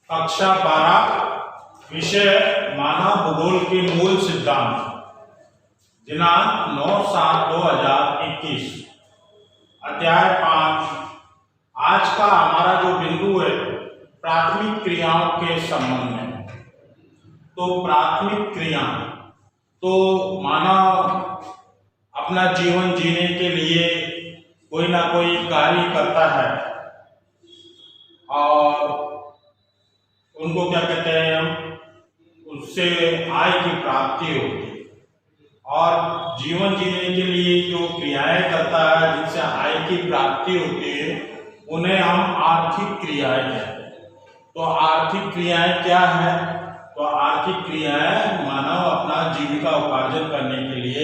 कक्षा 12 विषय मानव भूगोल के मूल सिद्धांत, दिनांक 9/7/2021, अध्याय 5। आज का हमारा जो बिंदु है प्राथमिक क्रियाओं के संबंध में। तो प्राथमिक क्रिया तो मानव अपना जीवन जीने के लिए कोई ना कोई कार्य करता है और उनको क्या कहते हैं हम, उससे आय की प्राप्ति होती है। और जीवन जीने के लिए जो क्रियाएं करता है जिनसे आय की प्राप्ति होती है उन्हें हम आर्थिक क्रियाएं कहते हैं। तो आर्थिक क्रियाएं क्या है? तो आर्थिक क्रियाएं मानव अपना जीविका उपार्जन करने के लिए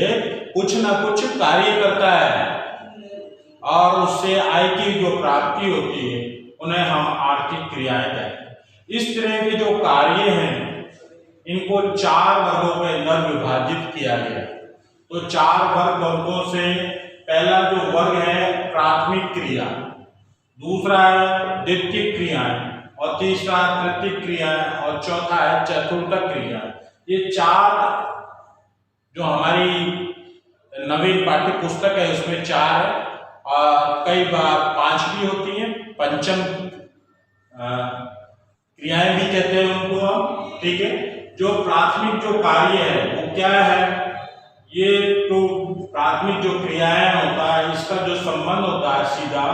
कुछ न कुछ कार्य करता है और उससे आय की जो प्राप्ति होती है उन्हें हम आर्थिक क्रियाएं कहते हैं। इस तरह के जो कार्य हैं इनको 4 वर्गों के अंदर विभाजित किया गया। तो 4 वर्गों से पहला जो वर्ग है प्राथमिक क्रिया, दूसरा है द्वितीयक क्रियाएं, और तीसरा तृतीयक क्रियाएं, और चौथा है चतुर्थक क्रिया। ये 4 जो हमारी नवीन पाठ्य पुस्तक है उसमें 4 है और कई बार 5 भी होती हैं। पंचम क्रियाएं भी कहते हैं उनको हम, ठीक है। जो प्राथमिक जो कार्य है वो क्या है? ये तो प्राथमिक जो क्रियाएं होता है इसका जो संबंध होता है सीधा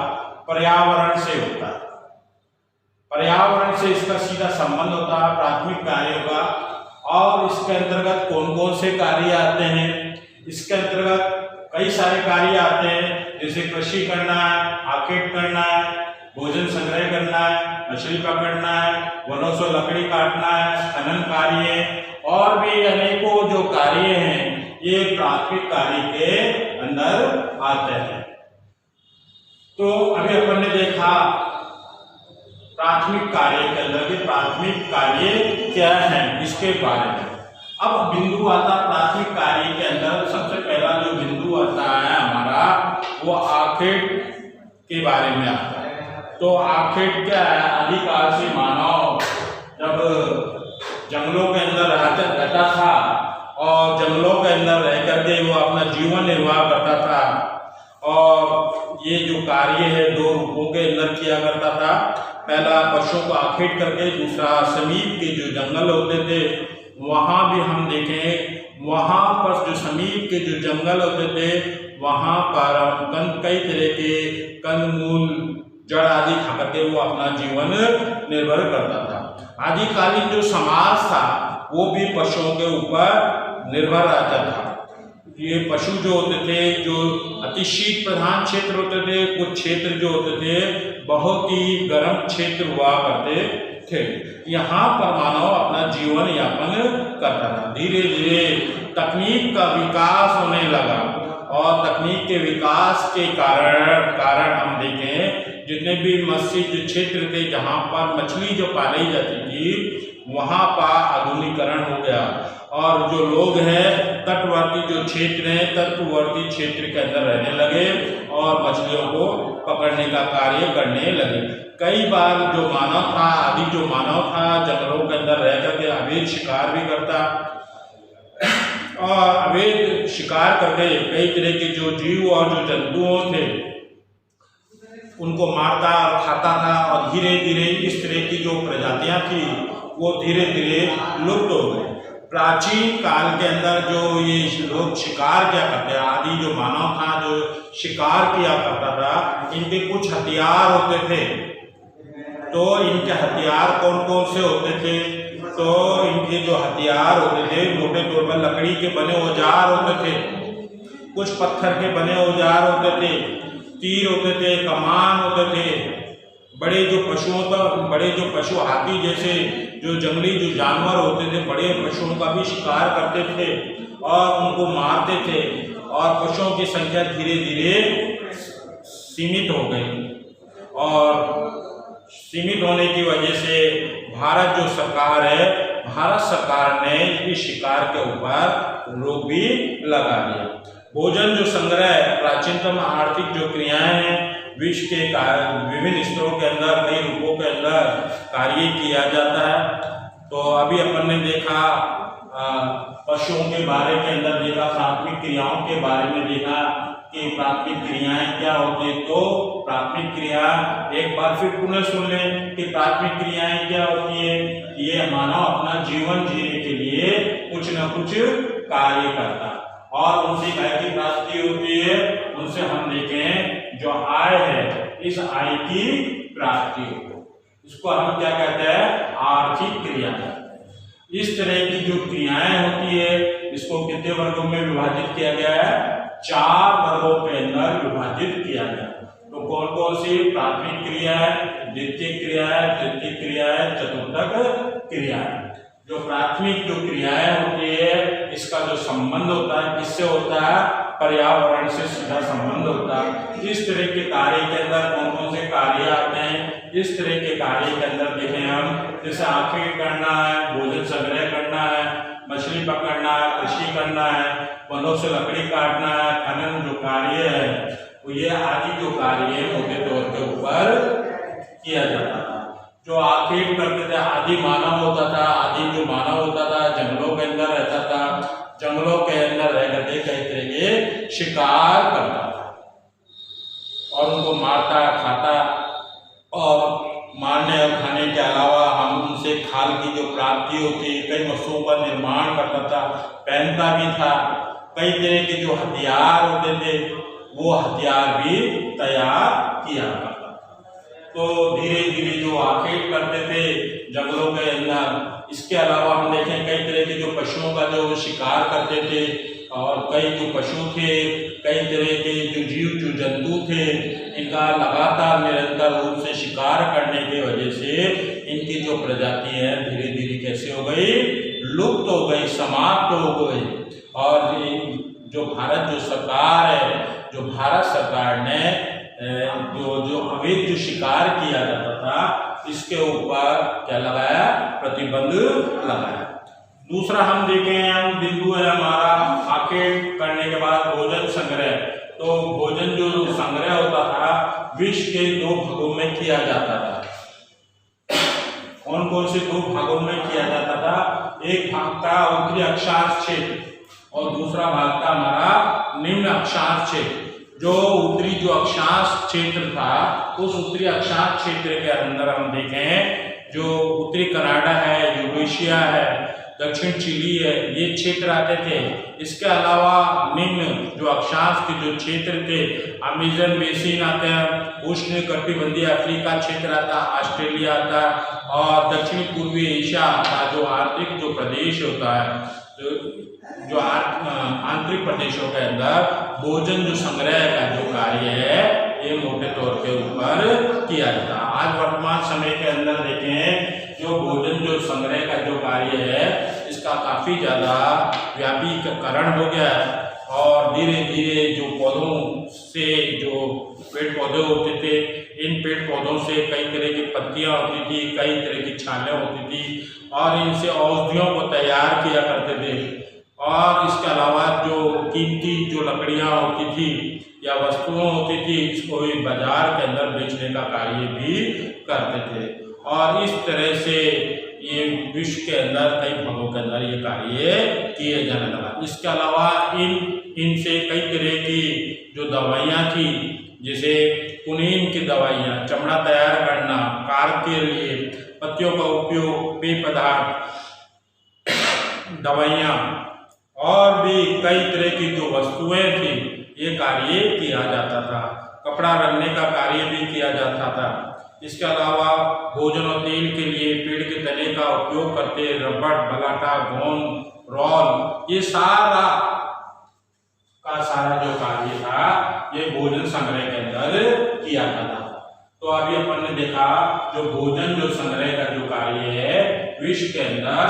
पर्यावरण से होता है। पर्यावरण से इसका सीधा संबंध होता है प्राथमिक कार्यों का। और इसके अंतर्गत कौन कौन से कार्य आते हैं? इसके अंतर्गत कई सारे कार्य आते हैं, जैसे कृषि करना है, आखेट करना है, भोजन संग्रह करना है, मछली पकड़ना है, वनों से लकड़ी काटना है, खनन कार्य और भी अनेकों जो कार्य हैं ये प्राथमिक कार्य के अंदर आते हैं। तो अभी अपन ने देखा प्राथमिक कार्य के अंदर के प्राथमिक कार्य क्या है इसके बारे में। अब बिंदु आता प्राथमिक कार्य के अंदर सबसे पहला जो बिंदु आता है हमारा वो आखेट के बारे में आता है। तो आखेट क्या है? आदिकाल से मानव जब जंगलों के अंदर रहता था और जंगलों के अंदर रह करके वो अपना जीवन निर्वाह करता था और ये जो कार्य है 2 रूपों के अंदर किया करता था। पहला पशुओं को आखेट करके, दूसरा समीप के जो जंगल होते थे वहाँ भी हम देखें, वहाँ पर जो समीप के जो जंगल होते थे वहाँ पर कई तरह के कंदमूल जड़ आदि खा करके वो अपना जीवन निर्भर करता था। आदिकालीन जो समाज था वो भी पशुओं के ऊपर निर्भर रहता था। ये पशु जो होते थे जो अति शीत प्रधान क्षेत्र होते थे, कुछ क्षेत्र जो होते थे बहुत ही गर्म क्षेत्र हुआ करते थे। यहाँ पर मानव अपना जीवन यापन करता था। धीरे धीरे तकनीक का विकास होने लगा और तकनीक के विकास के कारण हम देखें जितने भी मत्स्य क्षेत्र थे जहाँ पर मछली जो पाली जाती थी वहाँ पर आधुनिकीकरण हो गया और जो लोग हैं तटवर्ती जो क्षेत्र हैं तटवर्ती क्षेत्र के अंदर रहने लगे और मछलियों को पकड़ने का कार्य करने लगे। कई बार जो मानव था जंगलों के अंदर रह करके अवैध शिकार भी करता और अवैध शिकार करके कई तरह के जो जीव और जो जंतुओं थे उनको मारता और खाता था और धीरे धीरे इस तरह की जो प्रजातियां थी वो धीरे धीरे लुप्त हो गई। प्राचीन काल के अंदर जो ये लोग शिकार क्या करते हैं, आदि जो मानव था जो शिकार किया करता था, इनके कुछ हथियार होते थे। तो इनके हथियार कौन कौन से होते थे? तो इनके जो हथियार होते थे मोटे तौर पर लकड़ी के बने औजार होते थे, कुछ पत्थर के बने औजार होते थे, तीर होते थे, कमान होते थे। बड़े जो पशु हाथी जैसे जो जंगली जो जानवर होते थे बड़े पशुओं का भी शिकार करते थे और उनको मारते थे और पशुओं की संख्या धीरे धीरे सीमित हो गई। और सीमित होने की वजह से भारत जो सरकार है, भारत सरकार ने इस शिकार के ऊपर रोक भी लगा दिया। भोजन जो संग्रह प्राचीनतम आर्थिक जो क्रियाएं हैं विष के विभिन्न स्तरों के अंदर, कई रूपों के अंदर कार्य किया जाता है। तो अभी अपन ने देखा पशुओं के बारे के अंदर, देखा प्राथमिक क्रियाओं के बारे में, देखा कि प्राथमिक क्रियाएं क्या होती है। तो प्राथमिक क्रिया एक बार फिर पुनः सुन लें कि प्राथमिक क्रियाएं क्या होती है। ये मानव अपना जीवन जीने के लिए कुछ न कुछ कार्य करता है और उनसे आय की प्राप्ति होती है। उनसे हम देखें जो आय है, इस आय की प्राप्ति हो, इसको हम क्या कहते हैं, आर्थिक क्रिया कहते हैं। इस तरह की जो क्रियाएं होती है इसको कितने वर्गों में विभाजित किया गया है, 4 वर्गों के अंदर विभाजित किया गया। तो कौन कौन सी, प्राथमिक क्रिया है, द्वितीय क्रिया है, तृतीय क्रिया है, चतुर्थक क्रिया है। जो प्राथमिक जो क्रियाएं होती है इसका जो संबंध होता है किससे होता है, पर्यावरण से सीधा संबंध होता है। इस तरह के कार्य के अंदर कौन कौन से कार्य आते हैं, इस तरह के कार्य के अंदर देखें हम, जैसे आंखें करना है, भोजन संग्रह करना है, मछली पकड़ना है, कृषि करना है, वनों से लकड़ी काटना है, खनन जो कार्य है, तो ये आदि जो कार्य मोटे तौर के ऊपर किया जाता था। जो आखेट करते थे, आदि मानव होता था, आदि जो मानव होता था जंगलों के अंदर रहता था, जंगलों के अंदर रह करके कई तरह के शिकार करता था और उनको मारता खाता, और मारने और खाने के अलावा हम उनसे खाल की जो प्राप्ति होती है, कई वस्तुओं का निर्माण करता था, पहनता भी था। कई तरह के जो हथियार होते थे वो हथियार भी तैयार किया करता था। तो धीरे धीरे जो आखेट करते थे जंगलों के अंदर, इसके अलावा हम देखें कई तरह के जो पशुओं का जो शिकार करते थे, और कई जो पशु थे, कई तरह के जो जीव जो जंतु थे, इनका लगातार निरंतर रूप से शिकार करने की वजह से इनकी जो प्रजाति है धीरे धीरे कैसे हो गई, लुप्त हो गई, समाप्त हो गई। और जो भारत जो सरकार है, जो भारत सरकार ने जो अवैध जो शिकार किया जाता था इसके ऊपर क्या लगाया, प्रतिबंध लगाया। दूसरा हम देखें, हम बिंदु है हमारा आखेट करने के बाद भोजन संग्रह। तो भोजन जो संग्रह होता था विश्व के 2 भागों में किया जाता था। कौन कौन से 2 भागों में किया जाता था, एक भाग था उत्तरी अक्षांश क्षेत्र और दूसरा भाग था हमारा निम्न अक्षांश क्षेत्र। जो उत्तरी जो अक्षांश क्षेत्र था, उस उत्तरी अक्षांश क्षेत्र के अंदर हम देखें जो उत्तरी कनाडा है, यूरेशिया है, दक्षिण चिली है, ये क्षेत्र आते थे। इसके अलावा निम्न जो अक्षांश के जो क्षेत्र थे, अमेजन बेसिन आता है, उष्ण कटिबंधीय अफ्रीका क्षेत्र आता, ऑस्ट्रेलिया आता, और दक्षिण पूर्वी एशिया का जो आंतरिक जो प्रदेश होता है, जो आंतरिक प्रदेशों के अंदर भोजन जो संग्रह का जो कार्य है ये मोटे तौर के ऊपर किया जाता है। आज वर्तमान समय के अंदर देखें जो भोजन जो संग्रह का जो कार्य है इसका काफी ज्यादा व्यापीकरण हो गया है, और धीरे धीरे जो पौधों से जो पेड़ पौधे होते थे, इन पेड़ पौधों से कई तरह की पत्तियां होती थी, कई तरह की छालें होती थी, और इनसे औषधियों को तैयार किया करते थे। और इसके अलावा जो कीमती जो लकड़ियां होती थी या वस्तुएं होती थी, इसको भी बाजार के अंदर बेचने का कार्य भी करते थे। और इस तरह से ये विश्व के अंदर कई भागों के अंदर ये कार्य किए जाने लगा। इसके अलावा इनसे कई तरह की जो दवाइयाँ थी, जैसे कुनीन की दवाइयाँ, चमड़ा तैयार करना, कार के लिए पत्तियों का उपयोग, पेय पदार्थ, दवाइयाँ और भी कई तरह की जो वस्तुएं थी ये कार्य किया जाता था। कपड़ा रंगने का कार्य भी किया जाता था। इसके अलावा भोजन और तेल के लिए पेड़ के तने का उपयोग करते, रबड़, बलाटा, गोंद, रोल, ये सारा का सारा जो कार्य था ये भोजन संग्रह के अंदर किया जाता था। तो अभी अपन ने देखा जो भोजन जो संग्रह का जो कार्य है विश्व के अंदर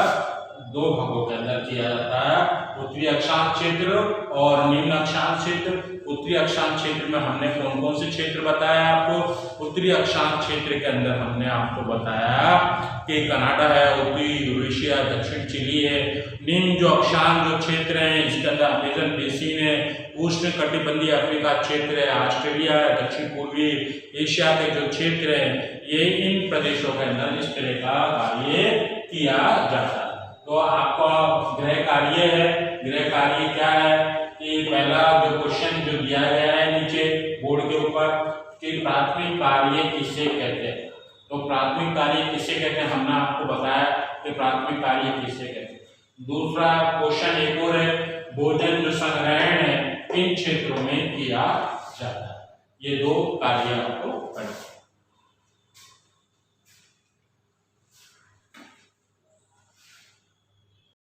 दो भागों के अंदर किया जाता है, उत्तरी अक्षांश क्षेत्र और निम्न अक्षांश क्षेत्र। उत्तरी अक्षांश क्षेत्र में हमने कौन कौन से क्षेत्र बताया आपको? उत्तरी अक्षांश क्षेत्र के अंदर हमने आपको बताया कि कनाडा है, उत्तरी यूरेशिया, दक्षिण चिली है। निम्न जो अक्षांश जो क्षेत्र है इसके अंदर अमेजन बेसिन है, उष्ण कटिबंधीय अफ्रीका क्षेत्र है, ऑस्ट्रेलिया है, दक्षिण पूर्वी एशिया के जो क्षेत्र है ये इन प्रदेशों के अंदर इस तरह का कार्य किया जाता है। तो आपका गृह कार्य है, गृह कार्य क्या है कि पहला जो क्वेश्चन जो दिया गया है नीचे बोर्ड के ऊपर कि प्राथमिक कार्य किसे कहते हैं। तो प्राथमिक कार्य किसे कहते हैं हमने आपको बताया कि प्राथमिक कार्य किसे कहते हैं। दूसरा क्वेश्चन एक और है, भोजन जो संग्रहण है किन क्षेत्रों में किया जाता है। ये दो कार्य आपको पढ़ना।